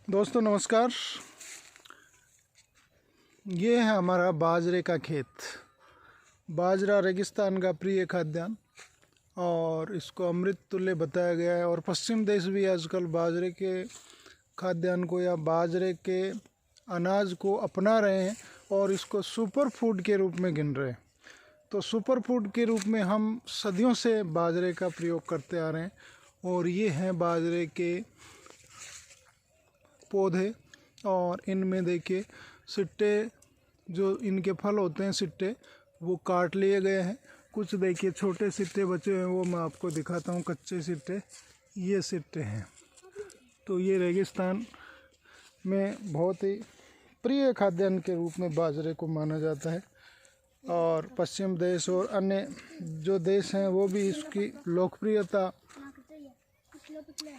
दोस्तों नमस्कार। ये है हमारा बाजरे का खेत। बाजरा रेगिस्तान का प्रिय खाद्यान्न और इसको अमृत तुल्य बताया गया है। और पश्चिम देश भी आजकल बाजरे के खाद्यान्न को या बाजरे के अनाज को अपना रहे हैं और इसको सुपर फूड के रूप में गिन रहे हैं। तो सुपर फूड के रूप में हम सदियों से बाजरे का प्रयोग करते आ रहे हैं। और ये हैं बाजरे के पौधे और इनमें देखिए सिट्टे, जो इनके फल होते हैं सिट्टे, वो काट लिए गए हैं। कुछ देखिए छोटे सिट्टे बचे हैं, वो मैं आपको दिखाता हूँ। कच्चे सिट्टे, ये सिट्टे हैं। तो ये रेगिस्तान में बहुत ही प्रिय खाद्यान्न के रूप में बाजरे को माना जाता है। और पश्चिम देश और अन्य जो देश हैं वो भी इसकी लोकप्रियता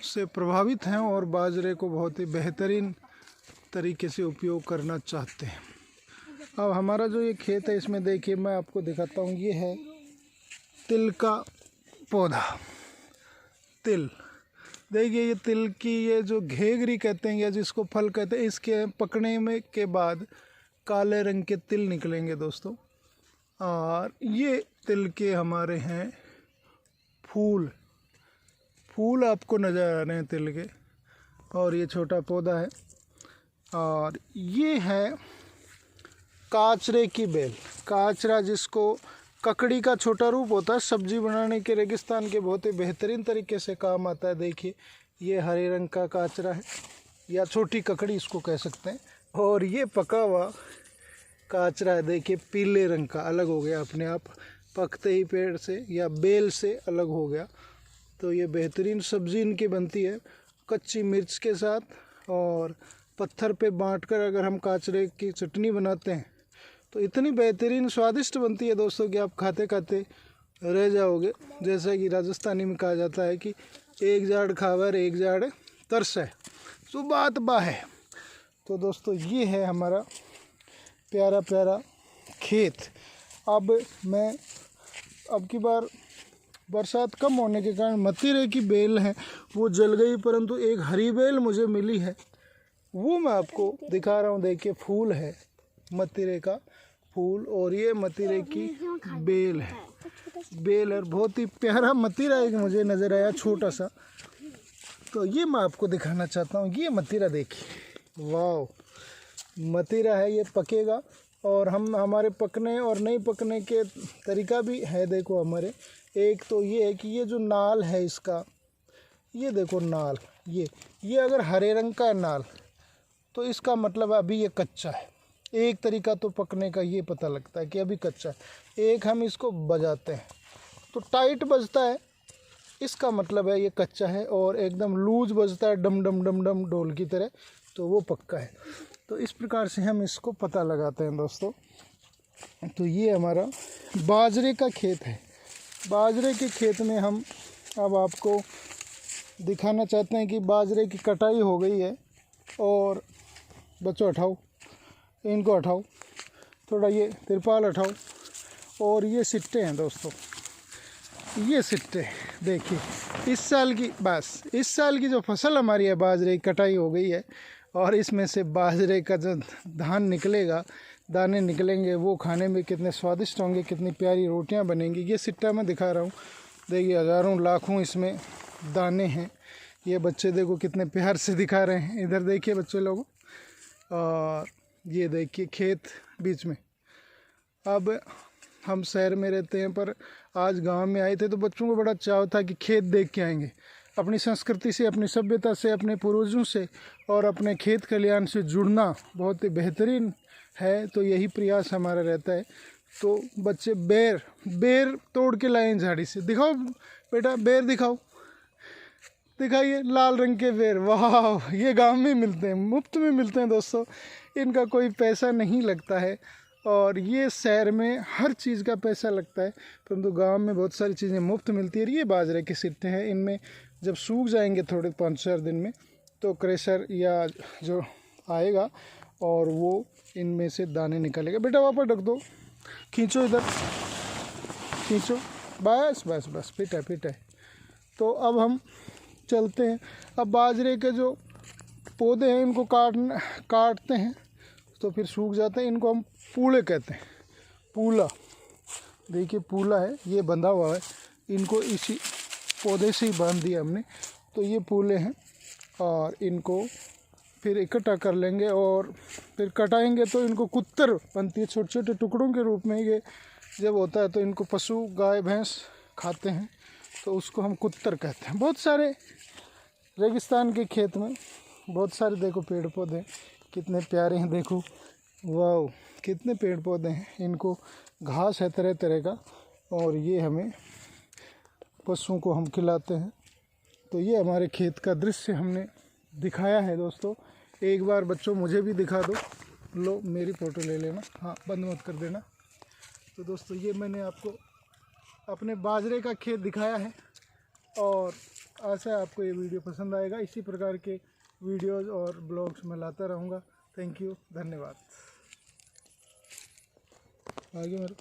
से प्रभावित हैं और बाजरे को बहुत ही बेहतरीन तरीके से उपयोग करना चाहते हैं। अब हमारा जो ये खेत है, इसमें देखिए मैं आपको दिखाता हूँ। ये है तिल का पौधा। तिल देखिए, ये तिल की ये जो घेगरी कहते हैं या जिसको फल कहते हैं, इसके पकने में के बाद काले रंग के तिल निकलेंगे दोस्तों। और ये तिल के हमारे हैं फूल आपको नज़र आ रहे हैं तिल के। और ये छोटा पौधा है। और ये है काचरे की बेल। काचरा जिसको ककड़ी का छोटा रूप होता है, सब्जी बनाने के रेगिस्तान के बहुत ही बेहतरीन तरीके से काम आता है। देखिए, ये हरे रंग का काचरा है या छोटी ककड़ी इसको कह सकते हैं। और ये पका हुआ काचरा है, देखिए पीले रंग का, अलग हो गया अपने आप, पकते ही पेड़ से या बेल से अलग हो गया। तो ये बेहतरीन सब्ज़ी इनकी बनती है कच्ची मिर्च के साथ। और पत्थर पे बांटकर अगर हम काचरे की चटनी बनाते हैं तो इतनी बेहतरीन स्वादिष्ट बनती है दोस्तों कि आप खाते खाते रह जाओगे। जैसा कि राजस्थानी में कहा जाता है कि एक जाड़ खावर एक जाड़ तरस, सो बात बा है। तो दोस्तों ये है हमारा प्यारा प्यारा खेत। अब मैं अब की बार बरसात कम होने के कारण मतीरे की बेल है वो जल गई, परंतु एक हरी बेल मुझे मिली है, वो मैं आपको दिखा रहा हूँ। देखिए फूल है, मतीरे का फूल, और ये मतीरे की बेल है। बेल और बहुत ही प्यारा मतीरा एक मुझे नज़र आया, छोटा सा। तो ये मैं आपको दिखाना चाहता हूँ। ये मतीरा देखिए, वाह, मतीरा है। ये पकेगा और हमारे पकने और नहीं पकने के तरीका भी है। देखो हमारे, एक तो ये है कि ये जो नाल है इसका, ये देखो नाल, ये अगर हरे रंग का है नाल तो इसका मतलब अभी ये कच्चा है। एक तरीका तो पकने का ये पता लगता है कि अभी कच्चा है। एक हम इसको बजाते हैं तो टाइट बजता है, इसका मतलब है ये कच्चा है। और एकदम लूज बजता है, डम डम डम डम ढोल की तरह, तो वो पक्का है। तो इस प्रकार से हम इसको पता लगाते हैं दोस्तों। तो ये हमारा बाजरे का खेत है। बाजरे के खेत में हम अब आपको दिखाना चाहते हैं कि बाजरे की कटाई हो गई है। और बच्चों हटाओ, इनको हटाओ, थोड़ा ये तिरपाल हटाओ। और ये सिट्टे हैं दोस्तों, ये सिट्टे देखिए। इस साल की जो फसल हमारी है बाजरे की कटाई हो गई है। और इसमें से बाजरे का जो धान निकलेगा, दाने निकलेंगे, वो खाने में कितने स्वादिष्ट होंगे, कितनी प्यारी रोटियां बनेंगी। ये सिट्टा मैं दिखा रहा हूँ, देखिए हज़ारों लाखों इसमें दाने हैं। ये बच्चे देखो कितने प्यार से दिखा रहे हैं, इधर देखिए बच्चे लोग। और ये देखिए खेत बीच में। अब हम शहर में रहते हैं पर आज गांव में आए थे तो बच्चों को बड़ा चाव था कि खेत देख के आएंगे। अपनी संस्कृति से, अपनी सभ्यता से, अपने पूर्वजों से और अपने खेत खलिहान से जुड़ना बहुत ही बेहतरीन है। तो यही प्रयास हमारा रहता है। तो बच्चे बेर तोड़ के लाए झाड़ी से। दिखाओ बेटा, बेर दिखाओ, दिखाइए, लाल रंग के बेर। वाह, ये गांव में मिलते हैं, मुफ्त में मिलते हैं दोस्तों, इनका कोई पैसा नहीं लगता है। और ये शहर में हर चीज़ का पैसा लगता है, परंतु गांव में बहुत सारी चीज़ें मुफ्त मिलती है। ये बाजरे के सिट्टे हैं, इनमें जब सूख जाएंगे थोड़े 5-4 दिन में तो क्रशर या जो आएगा और वो इनमें से दाने निकालेगा। बेटा वापस रख दो, खींचो, इधर खींचो, बस बस बस, फिट है। तो अब हम चलते हैं। अब बाजरे के जो पौधे हैं इनको काटते हैं तो फिर सूख जाते हैं। इनको हम पूले कहते हैं, पूला। देखिए पूला है, ये बंधा हुआ है, इनको इसी पौधे से ही बांध दिया हमने। तो ये पूले हैं और इनको फिर इकट्ठा कर लेंगे और फिर कटाएंगे तो इनको कुत्तर बनती है। छोटे छोटे टुकड़ों के रूप में ये जब होता है तो इनको पशु गाय भैंस खाते हैं, तो उसको हम कुत्तर कहते हैं। बहुत सारे रेगिस्तान के खेत में बहुत सारे देखो पेड़ पौधे कितने प्यारे हैं, देखो वाह कितने पेड़ पौधे हैं। इनको घास है तरह तरह का और ये हमें पशुओं को हम खिलाते हैं। तो ये हमारे खेत का दृश्य हमने दिखाया है दोस्तों। एक बार बच्चों मुझे भी दिखा दो, लो मेरी फ़ोटो ले लेना, हाँ बंद मत कर देना। तो दोस्तों ये मैंने आपको अपने बाजरे का खेत दिखाया है और आशा है आपको ये वीडियो पसंद आएगा। इसी प्रकार के वीडियोज़ और ब्लॉग्स मैं लाता रहूँगा। थैंक यू, धन्यवाद। आगे मेरे